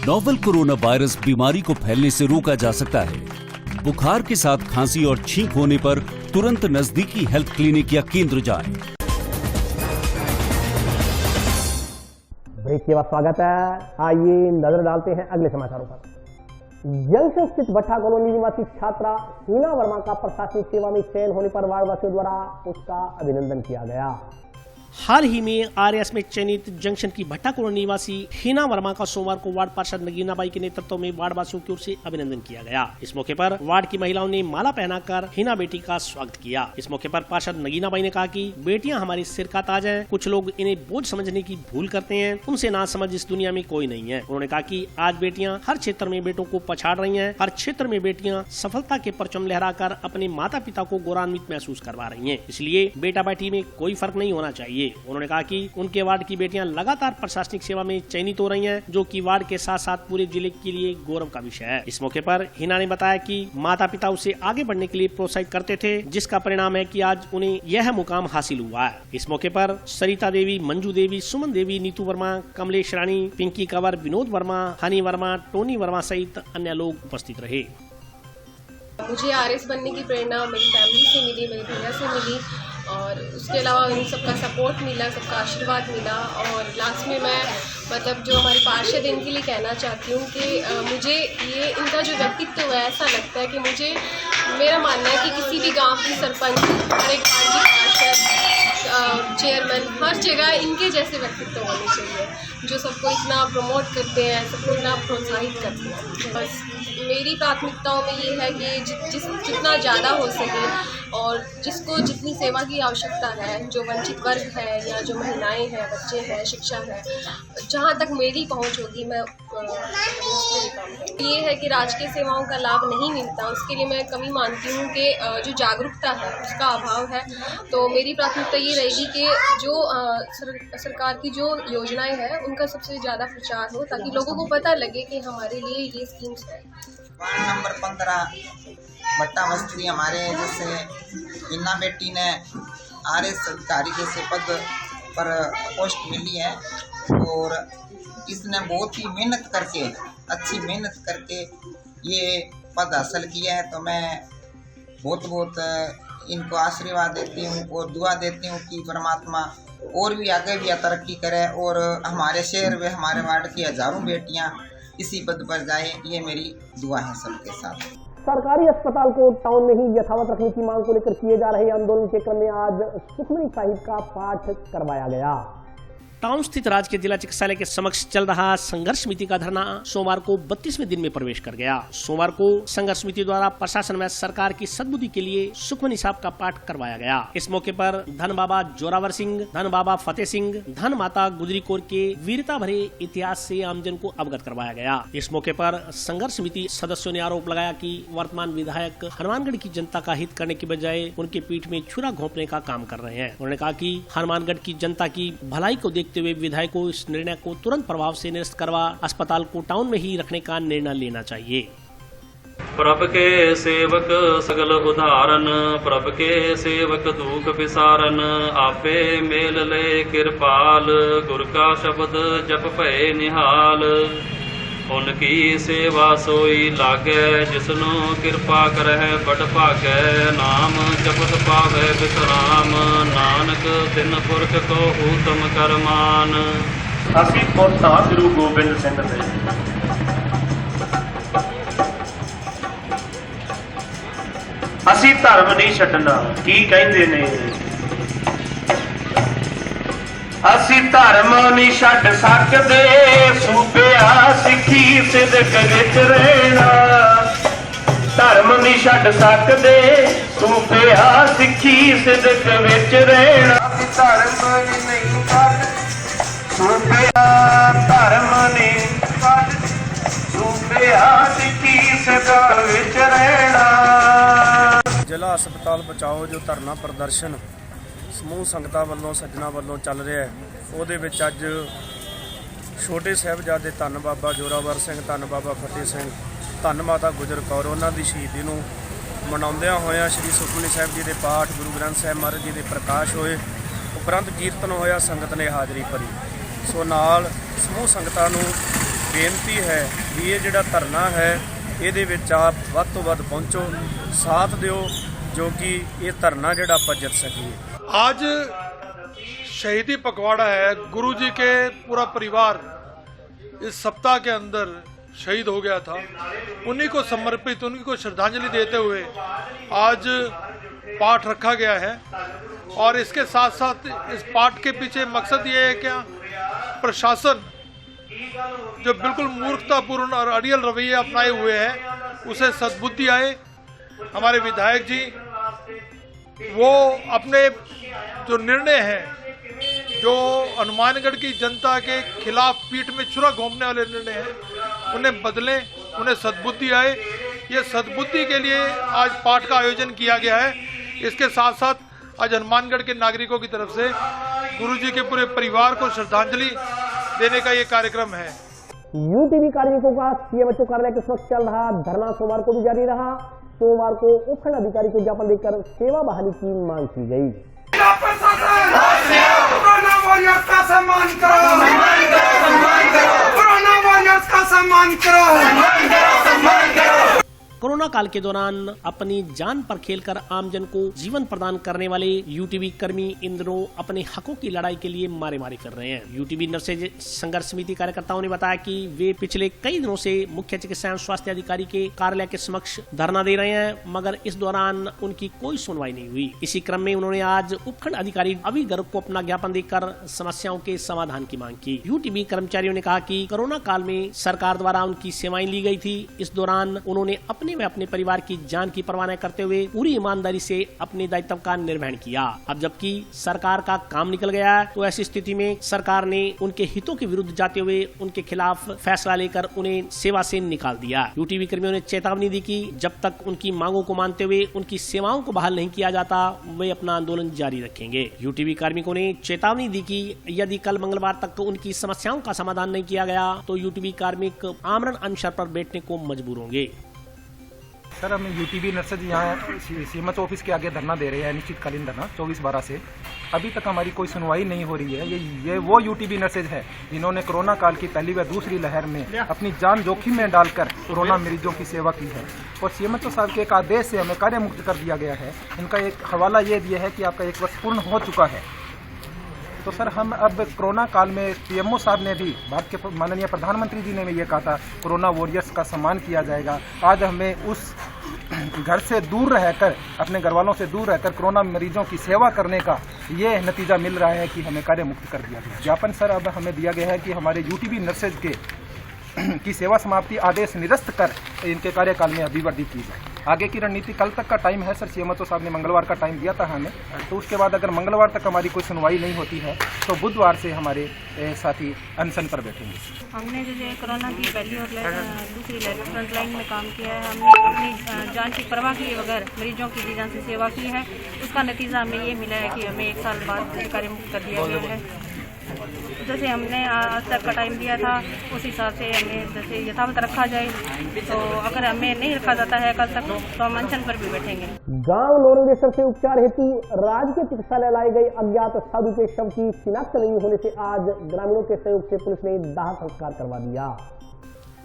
नोवेल कोरोना वायरस बीमारी को फैलने से रोका जा सकता है। बुखार के साथ खांसी और छींक होने पर तुरंत नजदीकी हेल्थ क्लिनिक या केंद्र जाएं। ब्रेक के बाद स्वागत है। आइए नजर डालते हैं अगले समाचारों पर। जंक्शन स्थित भट्टा कॉलोनी निवासी छात्रा हीना वर्मा का प्रशासनिक सेवा में चयन होने पर वार्डवासियों द्वारा उसका अभिनंदन किया गया। हाल ही में आरएस में चयनित जंक्शन की भट्टा कॉलोनी निवासी हीना वर्मा का सोमवार को वार्ड पार्षद नगीना बाई के नेतृत्व में वार्ड वासियों की ओर से अभिनंदन किया गया। इस मौके पर वार्ड की महिलाओं ने माला पहनाकर हीना बेटी का स्वागत किया। इस मौके पर पार्षद नगीना बाई ने कहा कि बेटियां हमारे सिर का ताज हैं। कुछ लोग इन्हें बोझ समझने की भूल करते हैं, उनसे ना समझ इस दुनिया में कोई नहीं है। उन्होंने कहा कि आज बेटियां हर क्षेत्र में बेटों को पछाड़ रही हैं। हर क्षेत्र में बेटियां सफलता के परचम लहराकर अपने माता पिता को गौरवान्वित महसूस करवा रही हैं। इसलिए बेटा बेटी में कोई फर्क नहीं होना चाहिए। उन्होंने कहा कि उनके वार्ड की बेटियां लगातार प्रशासनिक सेवा में चयनित हो रही हैं, जो कि वार्ड के साथ साथ पूरे जिले के लिए गौरव का विषय है। इस मौके पर हिना ने बताया कि माता पिता उसे आगे बढ़ने के लिए प्रोत्साहित करते थे, जिसका परिणाम है कि आज उन्हें यह मुकाम हासिल हुआ है। इस मौके पर सरिता देवी, मंजू देवी, सुमन देवी, नीतू वर्मा, कमलेश रानी, पिंकी कंवर, विनोद वर्मा, हनी वर्मा, टोनी वर्मा सहित अन्य लोग उपस्थित रहे। मुझे आरएस बनने की प्रेरणा मेरी फैमिली से मिली, मेरे भैया से मिली और उसके अलावा उन सबका सपोर्ट मिला, सबका आशीर्वाद मिला। और लास्ट में मैं मतलब जो हमारे पार्षद इनके लिए कहना चाहती हूँ कि मुझे ये इनका जो व्यक्तित्व है ऐसा लगता है कि मुझे मेरा मानना है कि किसी भी गांव की सरपंच, हर एक वार्ड की पार्षद, चेयरमैन, हर जगह इनके जैसे व्यक्तित्व होने चाहिए, जो सबको इतना प्रमोट करते हैं, सबको इतना प्रोत्साहित करते हैं। बस मेरी प्राथमिकताओं में ये है कि जितना ज़्यादा हो सके और जिसको जितनी सेवा की आवश्यकता है, जो वंचित वर्ग है या जो महिलाएं हैं, बच्चे हैं, शिक्षा है, जहाँ तक मेरी पहुँच होगी मैं उसमें काम करूँ। ये है कि राजकीय सेवाओं का लाभ नहीं मिलता, उसके लिए मैं कमी मानती हूँ कि जो जागरूकता है उसका अभाव है। तो मेरी प्राथमिकता ये रहेगी कि जो सरकार की जो योजनाएं हैं उनका सबसे ज़्यादा प्रचार हो, ताकि लोगों को पता लगे कि हमारे लिए ये स्कीम्स है। वार्ड नंबर 15 भट्टा मस्ती हमारे जैसे हिना बेटी ने आरएस अधिकारी जैसे पद पर पोस्ट मिली है और इसने बहुत ही मेहनत करके, अच्छी मेहनत करके ये पद हासिल किया है। तो मैं बहुत इनको आशीर्वाद देती हूँ और दुआ देती हूँ कि परमात्मा और भी आगे भी तरक्की करे और हमारे शहर में, हमारे वार्ड की हजारों बेटियाँ इसी पद पर जाए, ये मेरी दुआ है सबके साथ। सरकारी अस्पताल को टाउन में ही यथावत रखने की मांग को लेकर किए जा रहे आंदोलन के क्रम में आज सुखमनी साहिब का पाठ करवाया गया। टाउन स्थित राजकीय जिला चिकित्सालय के समक्ष चल रहा संघर्ष समिति का धरना सोमवार को 32वें दिन में प्रवेश कर गया। सोमवार को संघर्ष समिति द्वारा प्रशासन में सरकार की सद्बुद्धि के लिए सुखमनी साहब का पाठ करवाया गया। इस मौके पर धन बाबा जोरावर सिंह, धन बाबा फतेह सिंह, धन माता गुजरी कौर के वीरता भरे इतिहास से आमजन को अवगत करवाया गया। इस मौके पर संघर्ष समिति सदस्यों ने आरोप लगाया कि वर्तमान विधायक हनुमानगढ़ की जनता का हित करने की बजाय उनके पीठ में छुरा घोंपने का काम कर रहे हैं। उन्होंने कहा कि हनुमानगढ़ की जनता की भलाई को देखते हुए विधायक को इस निर्णय को तुरंत प्रभाव से निरस्त करवा अस्पताल को टाउन में ही रखने का निर्णय लेना चाहिए। प्रभ के सेवक सगल उदाहरण, प्रभ के सेवक दुख विसारन, आपे मेल ले कृपाल, गुर का शब्द जप पे निहाल, उनकी सेवा सोई लागे, जिसनो कृपा करह बड़ भागे, नाम जपत पावे विश्राम, नानक तिन पुरख को उत्तम करमान। ਅਸੀਂ ਪੁੱਤ ਹਾਂ ਗੁਰੂ ਗੋਬਿੰਦ ਸਿੰਘ ਦੇ। ਅਸੀਂ ਧਰਮ ਨਹੀਂ ਛੱਡਣਾ, ਕੀ ਕਹਿੰਦੇ ਨੇ, ਅਸੀਂ ਧਰਮ ਨਹੀਂ ਛੱਡ ਸਕਦੇ, ਸੂਬਿਆ ਸਿੱਖੀ ਸਿਦਕ ਵਿੱਚ ਰਹਿਣਾ, ਧਰਮ ਨਹੀਂ ਛੱਡ ਸਕਦੇ, ਸੂਬਿਆ ਸਿੱਖੀ ਸਿਦਕ ਵਿੱਚ ਰਹਿਣਾ, ਧਰਮ ਨਹੀਂ ਛੱਡ ਸੂਬਿਆ, ਧਰਮ ਨਹੀਂ ਛੱਡ ਸੂਬਿਆ ਸਿੱਖੀ ਸਿਦਕ ਵਿੱਚ ਰਹਿਣਾ। ਜ਼ਿਲ੍ਹਾ ਹਸਪਤਾਲ ਬਚਾਓ ਜੋ ਧਰਨਾ ਪ੍ਰਦਰਸ਼ਨ ਸਮੂਹ ਸੰਗਤਾਂ ਵੱਲੋਂ ਸੱਜਣਾ ਵੱਲੋਂ ਚੱਲ ਰਿਹਾ ਹੈ, ਉਹਦੇ ਵਿੱਚ ਅੱਜ ਛੋਟੇ ਸਾਹਿਬਜ਼ਾਦੇ ਧੰਨ ਬਾਬਾ ਜੋਰਾਵਰ ਸਿੰਘ, ਧੰਨ ਬਾਬਾ ਫਤਿਹ ਸਿੰਘ, ਧੰਨ ਮਾਤਾ ਗੁਜਰ ਕੌਰ, ਉਹਨਾਂ ਦੀ ਸ਼ਹੀਦੀ ਨੂੰ ਮਨਾਉਂਦਿਆਂ ਹੋਇਆਂ ਸ਼੍ਰੀ ਸੁਖਮਨੀ ਸਾਹਿਬ ਜੀ ਦੇ ਪਾਠ, ਗੁਰੂ ਗ੍ਰੰਥ ਸਾਹਿਬ ਮਹਾਰਾਜ ਜੀ ਦੇ ਪ੍ਰਕਾਸ਼ ਹੋਏ, ਉਪਰੰਤ ਕੀਰਤਨ ਹੋਇਆ, ਸੰਗਤ ਨੇ ਹਾਜ਼ਰੀ ਭਰੀ। ਸੋ ਨਾਲ ਸਮੂਹ ਸੰਗਤਾਂ ਨੂੰ ਬੇਨਤੀ ਹੈ ਵੀ ਇਹ ਜਿਹੜਾ ਧਰਨਾ ਹੈ ਇਹਦੇ ਵਿੱਚ ਆਪ ਵੱਧ ਤੋਂ ਵੱਧ ਪਹੁੰਚੋ, ਸਾਥ ਦਿਓ, जो कि ये धरना जड़ा आप जित सकिए। आज शहीदी पखवाड़ा है, गुरु जी के पूरा परिवार इस सप्ताह के अंदर शहीद हो गया था, उन्हीं को समर्पित, उन्हीं को श्रद्धांजलि देते हुए आज पाठ रखा गया है। और इसके साथ साथ इस पाठ के पीछे मकसद ये है क्या, प्रशासन जो बिल्कुल मूर्खतापूर्ण और अड़ियल रवैये अपनाए हुए हैं उसे सद्बुद्धि आए। हमारे विधायक जी वो अपने जो निर्णय है, जो हनुमानगढ़ की जनता के खिलाफ पीठ में छुरा घोंपने वाले निर्णय हैं, उन्हें बदलें, उन्हें सद्बुद्धि आए। ये सद्बुद्धि के लिए आज पाठ का आयोजन किया गया है। इसके साथ साथ आज हनुमानगढ़ के नागरिकों की तरफ से गुरुजी के पूरे परिवार को श्रद्धांजलि देने का ये कार्यक्रम है। यूटीवी कार्मिकों का सीएमएचओ कार्यालय के समक्ष चल रहा धरना सोमवार को भी जारी रहा। सोमवार को उपखंड अधिकारी को ज्ञापन देकर सेवा बहाली की मांग की गई। कोरोना वॉरियर्स का सम्मान करो, कोरोना वॉरियर्स का सम्मान करो। कोरोना काल के दौरान अपनी जान पर खेलकर आमजन को जीवन प्रदान करने वाले यूटीवी कर्मी इन दिनों अपने हकों की लड़ाई के लिए मारे मारे कर रहे हैं। यूटीवी नर्सेज संघर्ष समिति कार्यकर्ताओं ने बताया कि वे पिछले कई दिनों से मुख्य चिकित्सा एवं स्वास्थ्य अधिकारी के कार्यालय के समक्ष धरना दे रहे हैं, मगर इस दौरान उनकी कोई सुनवाई नहीं हुई। इसी क्रम में उन्होंने आज उपखंड अधिकारी अभी गर्ग को अपना ज्ञापन देकर समस्याओं के समाधान की मांग की। यूटीवी कर्मचारियों ने कहा कि कोरोना काल में सरकार द्वारा उनकी सेवाएं ली गई थी। इस दौरान उन्होंने में अपने परिवार की जान की परवाह न करते हुए पूरी ईमानदारी से अपने दायित्व का निर्वहन किया। अब जबकि सरकार का काम निकल गया है, तो ऐसी स्थिति में सरकार ने उनके हितों के विरुद्ध जाते हुए उनके खिलाफ फैसला लेकर उन्हें सेवा से निकाल दिया। यूटीवी कर्मियों ने चेतावनी दी कि जब तक उनकी मांगों को मानते हुए उनकी सेवाओं को बहाल नहीं किया जाता, वे अपना आंदोलन जारी रखेंगे। यूटीवी कार्मिकों ने चेतावनी दी कि यदि कल मंगलवार तक उनकी समस्याओं का समाधान नहीं किया गया तो यूटीवी कार्मिक आमरण अनशन पर बैठने को मजबूर होंगे। सर, हम यूटीवी नर्सेज यहाँ सीएमएच ऑफिस के आगे धरना दे रहे हैं, अनिश्चितकालीन धरना 24/12 से। अभी तक हमारी कोई सुनवाई नहीं हो रही है। ये वो यूटीवी नर्सेज है जिन्होंने कोरोना काल की पहली व दूसरी लहर में अपनी जान जोखिम में डालकर कोरोना मरीजों की सेवा की है। और सीएमएचओ साहब के एक आदेश से हमें कार्य मुक्त कर दिया गया है। इनका एक हवाला ये दिया है कि आपका 1 वर्ष पूर्ण हो चुका है। तो सर, हम अब कोरोना काल में पीएमओ साहब ने भी, भारत के माननीय प्रधानमंत्री जी ने भी ये कहा था कोरोना वॉरियर्स का सम्मान किया जाएगा। आज हमें उस घर से दूर रहकर, अपने घर वालों से दूर रहकर कोरोना मरीजों की सेवा करने का ये नतीजा मिल रहा है कि हमें कार्य मुक्त कर दिया गया। ज्ञापन सर अब हमें दिया गया है कि हमारे यूटीबी नर्सेज की सेवा समाप्ति आदेश निरस्त कर इनके कार्यकाल में अभिवर्धित की जाए। आगे की रणनीति कल तक का टाइम है सर, सीएमओ साहब ने मंगलवार का टाइम दिया था हमें, तो उसके बाद अगर मंगलवार तक हमारी कोई सुनवाई नहीं होती है तो बुधवार से हमारे साथी अनशन पर बैठेंगे। हमने जो कोरोना की पहली और दूसरी लहर फ्रंट लाइन में काम किया है, हमने अपनी जान की परवाह किए बगैर मरीजों की जी जान से सेवा की है। उसका नतीजा हमें ये मिला है कि हमें 1 साल बाद कार्य मुक्त कर दिया गया है। जैसे हमने आज तक का टाइम दिया था उस हिसाब से हमें जैसे यथावत रखा जाए, तो अगर हमें नहीं रखा जाता है कल तक तो हम अनशन पर भी बैठेंगे। गांव नौरंगेश्वर से उपचार हेतु राजकीय चिकित्सालय लाई गई अज्ञात साधु के शव की शिनाख्त नहीं होने से आज ग्रामीणों के सहयोग से पुलिस ने दाह संस्कार करवा दिया।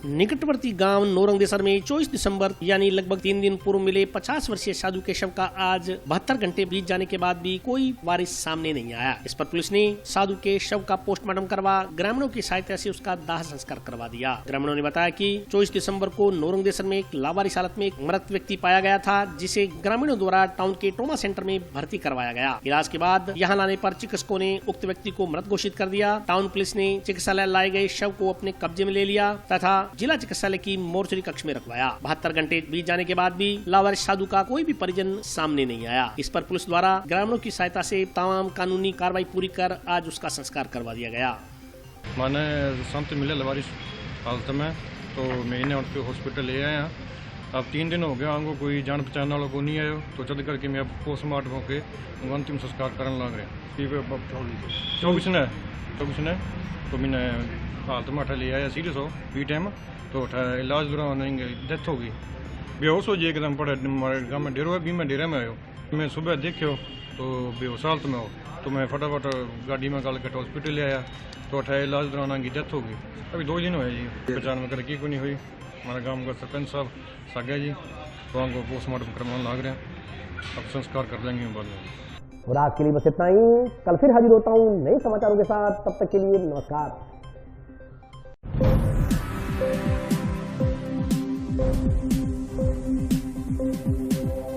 निकटवर्ती गांव नौरंगेश्वर में 24 दिसंबर यानी लगभग 3 दिन पूर्व मिले 50 वर्षीय साधु के शव का आज 72 घंटे बीत जाने के बाद भी कोई वारिस सामने नहीं आया। इस पर पुलिस ने साधु के शव का पोस्टमार्टम करवा ग्रामीणों की सहायता से उसका दाह संस्कार करवा दिया। ग्रामीणों ने बताया कि 24 दिसंबर को नौरंगेश्वर में एक लावारिस हालत में एक मृत व्यक्ति पाया गया था, जिसे ग्रामीणों द्वारा टाउन के ट्रॉमा सेंटर में भर्ती करवाया गया। इलाज के बाद यहाँ लाने पर चिकित्सकों ने उक्त व्यक्ति को मृत घोषित कर दिया। टाउन पुलिस ने चिकित्सालय लाए गए शव को अपने कब्जे में ले लिया तथा जिला चिकित्सालय की मोर्चरी कक्ष में रखवाया। 72 घंटे बीत जाने के बाद भी लावारिस साधु का कोई भी परिजन सामने नहीं आया। इस पर पुलिस द्वारा ग्रामीणों की सहायता से तमाम कानूनी कार्रवाई पूरी कर आज उसका संस्कार करवा दिया गया। मैंने संत मिले लावारिस हालत में, तो मैं इन्हें उनके हॉस्पिटल ले आया। अब 3 दिन हो गया, हमको कोई जान पहचान वाला को नहीं आया, तो चल करके मैं अब पोस्टमार्टम होके अंतिम संस्कार करने लग रहे। 24 ने तो मैंने हालत में ले आया सीरियस हो बी टाइम, तो इलाज दौरान डेथ हो गई, बेहोश हो जी एकदम। पड़े हमारे गाँव में डेरो है, भी मैं डेरे में आयो। मैं सुबह देखो तो बेहोश हालत में हो, तो मैं फटाफट गाड़ी में गल कर हॉस्पिटल ले आया, तो इलाज दौरान आगे डेथ हो गई। अभी 2 दिन हुए जी, पहचान में तरक्की को नहीं हुई। हमारे गाँव का सरपंच साहब सागा जी, तो हमको पोस्टमार्टम करवाने लग रहे हैं, अब संस्कार कर देंगे बाद में। और आज के लिए बस इतना ही, कल फिर हाजिर होता हूँ नए समाचारों के साथ, तब तक के लिए नमस्कार।